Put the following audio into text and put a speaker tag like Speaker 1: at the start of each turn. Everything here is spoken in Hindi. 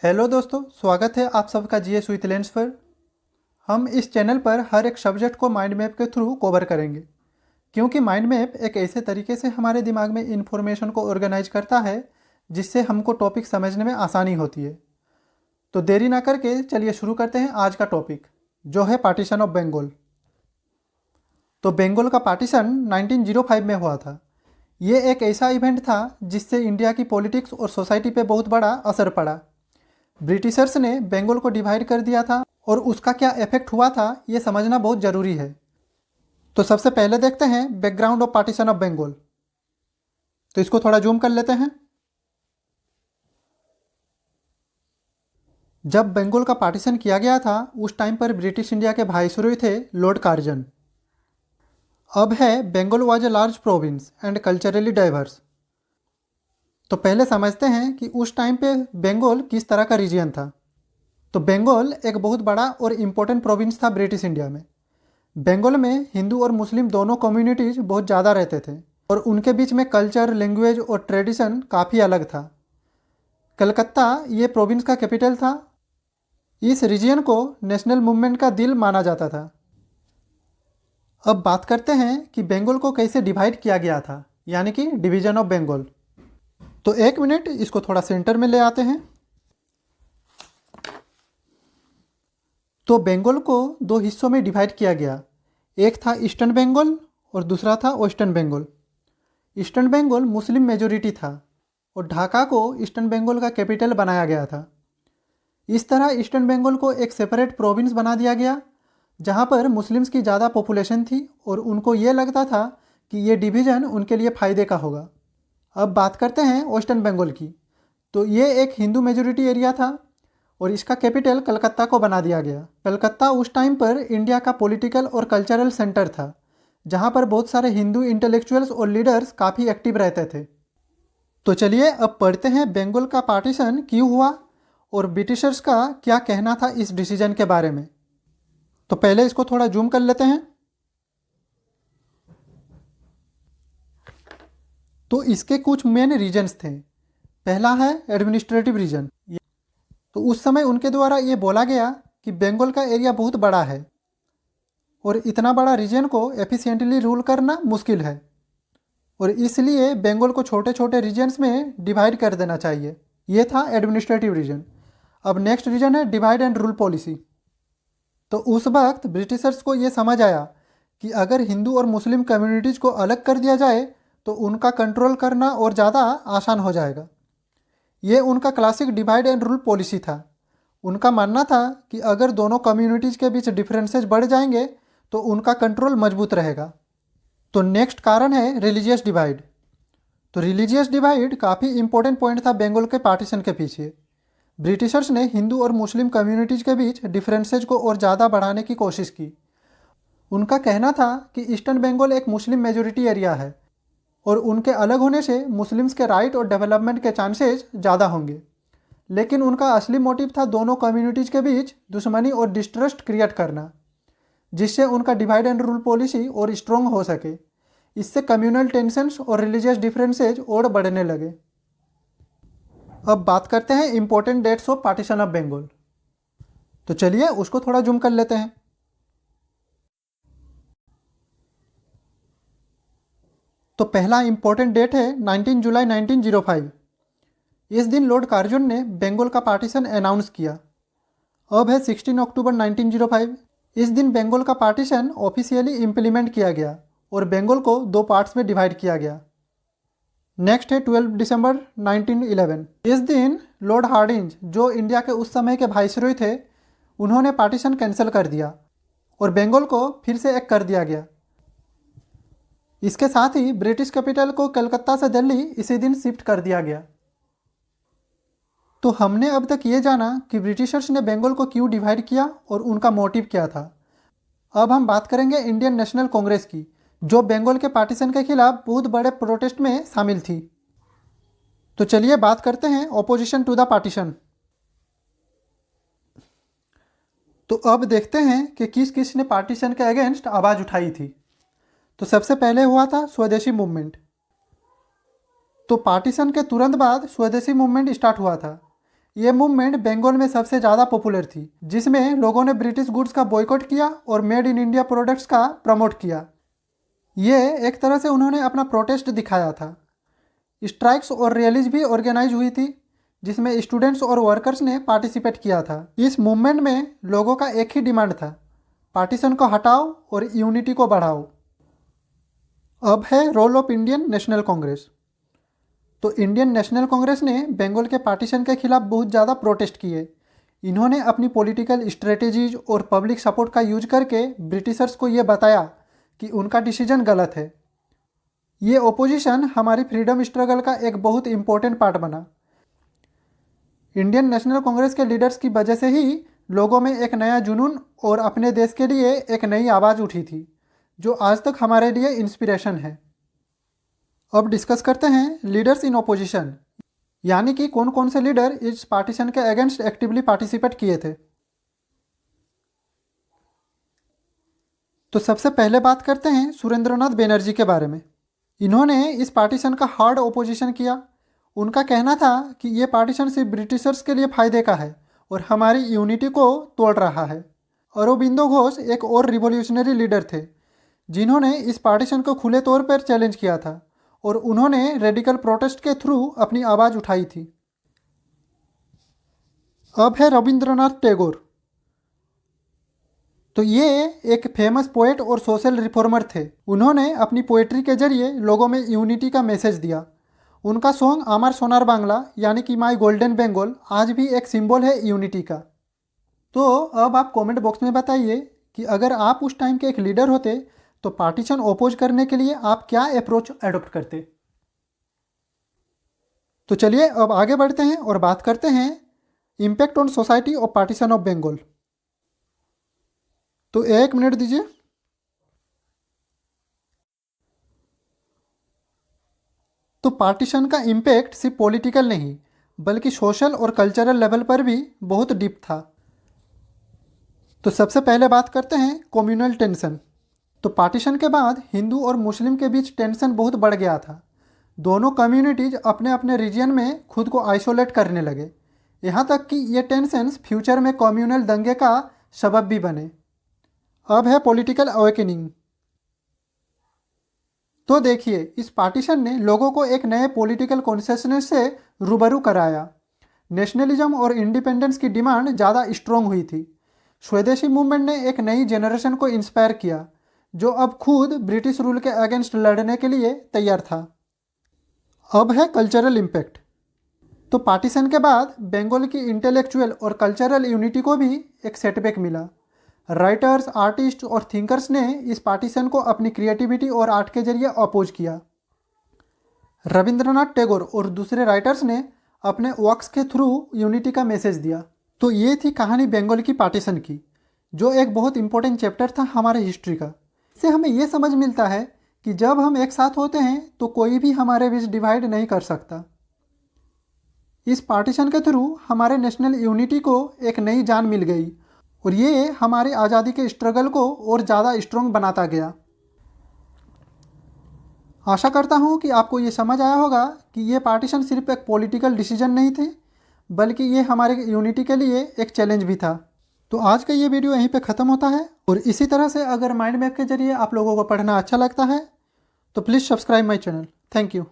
Speaker 1: हेलो दोस्तों, स्वागत है आप सबका जीएस विथ लेंस पर। हम इस चैनल पर हर एक सब्जेक्ट को माइंड मैप के थ्रू कवर करेंगे, क्योंकि माइंड मैप एक ऐसे तरीके से हमारे दिमाग में इन्फॉर्मेशन को ऑर्गेनाइज करता है जिससे हमको टॉपिक समझने में आसानी होती है। तो देरी ना करके चलिए शुरू करते हैं आज का टॉपिक, जो है पार्टीशन ऑफ बंगाल। तो बंगाल का पार्टीशन 1905 में हुआ था। ये एक ऐसा इवेंट था जिससे इंडिया की पॉलिटिक्स और सोसाइटी पे बहुत बड़ा असर पड़ा। ब्रिटिशर्स ने बंगाल को डिवाइड कर दिया था और उसका क्या इफेक्ट हुआ था ये समझना बहुत ज़रूरी है। तो सबसे पहले देखते हैं background of partition of Bengal. तो इसको थोड़ा जूम कर लेते हैं। जब बंगाल का पार्टीशन किया गया था उस टाइम पर ब्रिटिश इंडिया के वाइसरॉय थे लॉर्ड कार्जन। अब है Bengal was a large province and culturally diverse. तो पहले समझते हैं कि उस टाइम पे बंगाल किस तरह का रीजन था। तो बंगाल एक बहुत बड़ा और इम्पोर्टेंट प्रोविंस था ब्रिटिश इंडिया में। बंगाल में हिंदू और मुस्लिम दोनों कम्युनिटीज़ बहुत ज़्यादा रहते थे और उनके बीच में कल्चर, लैंग्वेज और ट्रेडिशन काफ़ी अलग था। कलकत्ता ये प्रोविंस का कैपिटल था। इस रीजन को नेशनल मूवमेंट का दिल माना जाता था। अब बात करते हैं कि बंगाल को कैसे डिवाइड किया गया था, यानी कि डिवीजन ऑफ बंगाल। तो एक मिनट, इसको थोड़ा सेंटर में ले आते हैं। तो बंगाल को दो हिस्सों में डिवाइड किया गया। एक था ईस्टर्न बंगाल और दूसरा था western Bengal. Eastern Bengal Muslim majority था और ढाका को ईस्टर्न बंगाल का कैपिटल बनाया गया था। इस तरह ईस्टर्न बंगाल को एक सेपरेट प्रोविंस बना दिया गया जहाँ पर मुस्लिम्स की ज़्यादा पॉपुलेशन थी और उनको ये लगता था कि ये डिवीज़न उनके लिए फ़ायदे का होगा। अब बात करते हैं वेस्टर्न बंगाल की। तो ये एक हिंदू मेजोरिटी एरिया था और इसका कैपिटल कलकत्ता को बना दिया गया। कलकत्ता उस टाइम पर इंडिया का पॉलिटिकल और कल्चरल सेंटर था, जहाँ पर बहुत सारे हिंदू इंटेलेक्चुअल्स और लीडर्स काफ़ी एक्टिव रहते थे। तो चलिए अब पढ़ते हैं बंगाल का पार्टीशन क्यों हुआ और ब्रिटिशर्स का क्या कहना था इस डिसीजन के बारे में। तो पहले इसको थोड़ा जूम कर लेते हैं। तो इसके कुछ मेन रीजन्स थे। पहला है एडमिनिस्ट्रेटिव रीजन। तो उस समय उनके द्वारा ये बोला गया कि बंगाल का एरिया बहुत बड़ा है और इतना बड़ा रीजन को एफिशिएंटली रूल करना मुश्किल है और इसलिए बंगाल को छोटे छोटे रीजन्स में डिवाइड कर देना चाहिए। ये था एडमिनिस्ट्रेटिव रीजन। अब नेक्स्ट रीजन है डिवाइड एंड रूल पॉलिसी। तो उस वक्त ब्रिटिशर्स को ये समझ आया कि अगर हिंदू और मुस्लिम कम्युनिटीज़ को अलग कर दिया जाए तो उनका कंट्रोल करना और ज़्यादा आसान हो जाएगा। ये उनका classic divide and rule policy था। उनका मानना था कि अगर दोनों कम्युनिटीज़ के बीच डिफरेंसेस बढ़ जाएंगे तो उनका कंट्रोल मजबूत रहेगा। तो नेक्स्ट कारण है रिलीजियस डिवाइड। तो रिलीजियस डिवाइड काफ़ी इंपॉर्टेंट पॉइंट था बंगाल के पार्टीशन के पीछे। ब्रिटिशर्स ने हिंदू और मुस्लिम कम्युनिटीज़ के बीच डिफरेंसेज को और ज़्यादा बढ़ाने की कोशिश की। उनका कहना था कि ईस्टर्न बंगाल एक मुस्लिम मेजोरिटी एरिया है और उनके अलग होने से मुस्लिम्स के राइट और डेवलपमेंट के चांसेस ज़्यादा होंगे। लेकिन उनका असली मोटिव था दोनों कम्युनिटीज़ के बीच दुश्मनी और डिस्ट्रस्ट क्रिएट करना, जिससे उनका डिवाइड एंड रूल पॉलिसी और स्ट्रॉन्ग हो सके। इससे कम्युनल टेंशन्स और रिलीजियस डिफरेंसेज और बढ़ने लगे। अब बात करते हैं important dates of partition of Bengal. तो चलिए उसको थोड़ा जूम कर लेते हैं। तो पहला इंपॉर्टेंट डेट है 19 जुलाई 1905। इस दिन लॉर्ड कार्जन ने बंगाल का पार्टीशन अनाउंस किया। अब है 16 अक्टूबर 1905। इस दिन बंगाल का पार्टीशन ऑफिशियली इम्प्लीमेंट किया गया और बंगाल को दो पार्ट्स में डिवाइड किया गया। नेक्स्ट है 12 दिसंबर 1911। इस दिन लॉर्ड हार्डिंज, जो इंडिया के उस समय के वाइसरॉय थे, उन्होंने पार्टीशन कैंसिल कर दिया और बंगाल को फिर से एक कर दिया गया। इसके साथ ही ब्रिटिश कैपिटल को कलकत्ता से दिल्ली इसी दिन शिफ्ट कर दिया गया। तो हमने अब तक ये जाना कि ब्रिटिशर्स ने बंगाल को क्यों डिवाइड किया और उनका मोटिव क्या था। अब हम बात करेंगे इंडियन नेशनल कांग्रेस की, जो बंगाल के पार्टीशन के खिलाफ बहुत बड़े प्रोटेस्ट में शामिल थी। तो चलिए बात करते हैं ऑपोजिशन टू द पार्टीशन। तो अब देखते हैं कि किस किस ने पार्टीशन के अगेंस्ट आवाज़ उठाई थी। तो सबसे पहले हुआ था स्वदेशी मूवमेंट। तो पार्टीशन के तुरंत बाद स्वदेशी मूवमेंट स्टार्ट हुआ था। ये मूवमेंट बंगाल में सबसे ज़्यादा पॉपुलर थी, जिसमें लोगों ने ब्रिटिश गुड्स का बॉयकॉट किया और मेड इन इंडिया प्रोडक्ट्स का प्रमोट किया। ये एक तरह से उन्होंने अपना प्रोटेस्ट दिखाया था। स्ट्राइक्स और रैलीज भी ऑर्गेनाइज हुई थी, जिसमें स्टूडेंट्स और वर्कर्स ने पार्टिसिपेट किया था। इस मूवमेंट में लोगों का एक ही डिमांड था, पार्टीशन को हटाओ और यूनिटी को बढ़ाओ। अब है role of Indian National Congress. तो इंडियन नेशनल कांग्रेस ने बंगाल के पार्टीशन के खिलाफ बहुत ज़्यादा प्रोटेस्ट किए। इन्होंने अपनी पॉलिटिकल स्ट्रेटेजीज और पब्लिक सपोर्ट का यूज करके ब्रिटिशर्स को ये बताया कि उनका डिसीजन गलत है। ये ओपोजिशन हमारी फ्रीडम स्ट्रगल का एक बहुत इंपॉर्टेंट पार्ट बना। इंडियन नेशनल कांग्रेस के लीडर्स की वजह से ही लोगों में एक नया जुनून और अपने देश के लिए एक नई आवाज़ उठी थी, जो आज तक हमारे लिए इंस्पिरेशन है। अब डिस्कस करते हैं लीडर्स इन ओपोजिशन, यानी कि कौन कौन से लीडर इस पार्टीशन के अगेंस्ट एक्टिवली पार्टिसिपेट किए थे। तो सबसे पहले बात करते हैं सुरेंद्रनाथ बनर्जी के बारे में। इन्होंने इस पार्टीशन का हार्ड ओपोजिशन किया। उनका कहना था कि ये पार्टीशन सिर्फ ब्रिटिशर्स के लिए फ़ायदे का है और हमारी यूनिटी को तोड़ रहा है। अरबिंदो घोष एक और रिवॉल्यूशनरी लीडर थे, जिन्होंने इस पार्टीशन को खुले तौर पर चैलेंज किया था और उन्होंने रेडिकल प्रोटेस्ट के थ्रू अपनी आवाज़ उठाई थी। अब है रविंद्रनाथ टैगोर। तो ये एक फेमस पोएट और सोशल रिफॉर्मर थे। उन्होंने अपनी पोएट्री के जरिए लोगों में यूनिटी का मैसेज दिया। उनका सॉन्ग आमार सोनार बांग्ला यानी कि माई गोल्डन बंगाल आज भी एक सिंबल है यूनिटी का। तो अब आप कमेंट बॉक्स में बताइए कि अगर आप उस टाइम के एक लीडर होते तो पार्टीशन ओपोज करने के लिए आप क्या अप्रोच एडॉप्ट करते। तो चलिए अब आगे बढ़ते हैं और बात करते हैं impact on society of partition of Bengal. तो एक मिनट दीजिए। तो पार्टीशन का इम्पैक्ट सिर्फ पॉलिटिकल नहीं बल्कि सोशल और कल्चरल लेवल पर भी बहुत डीप था। तो सबसे पहले बात करते हैं कम्युनल टेंशन। तो पार्टीशन के बाद हिंदू और मुस्लिम के बीच टेंशन बहुत बढ़ गया था। दोनों कम्युनिटीज अपने अपने रीजन में खुद को आइसोलेट करने लगे। यहाँ तक कि ये टेंशन्स फ्यूचर में कम्युनल दंगे का सबब भी बने। अब है पॉलिटिकल अवेकनिंग। तो देखिए, इस पार्टीशन ने लोगों को एक नए पॉलिटिकल कॉन्शियसनेस से रूबरू कराया। नेशनलिज्म और इंडिपेंडेंस की डिमांड ज़्यादा स्ट्रॉन्ग हुई थी। स्वदेशी मूवमेंट ने एक नई जनरेशन को इंस्पायर किया, जो अब खुद ब्रिटिश रूल के अगेंस्ट लड़ने के लिए तैयार था। अब है कल्चरल इम्पैक्ट। तो पार्टीशन के बाद बंगाल की इंटेलेक्चुअल और कल्चरल यूनिटी को भी एक सेटबैक मिला। राइटर्स, आर्टिस्ट और थिंकर्स ने इस पार्टीशन को अपनी क्रिएटिविटी और आर्ट के जरिए अपोज किया। रविंद्रनाथ टैगोर और दूसरे राइटर्स ने अपने वर्क्स के थ्रू यूनिटी का मैसेज दिया। तो ये थी कहानी बंगाल की पार्टीशन की, जो एक बहुत इंपॉर्टेंट चैप्टर था हमारे हिस्ट्री का। इससे हमें ये समझ मिलता है कि जब हम एक साथ होते हैं तो कोई भी हमारे बीच डिवाइड नहीं कर सकता। इस पार्टीशन के थ्रू हमारे नेशनल यूनिटी को एक नई जान मिल गई और ये हमारी आज़ादी के स्ट्रगल को और ज़्यादा स्ट्रॉन्ग बनाता गया। आशा करता हूँ कि आपको ये समझ आया होगा कि ये पार्टीशन सिर्फ एक पॉलिटिकल डिसीजन नहीं थे, बल्कि ये हमारे यूनिटी के लिए एक चैलेंज भी था। तो आज का ये वीडियो यहीं पे ख़त्म होता है। और इसी तरह से अगर माइंड मैप के जरिए आप लोगों को पढ़ना अच्छा लगता है तो please subscribe my channel. Thank you.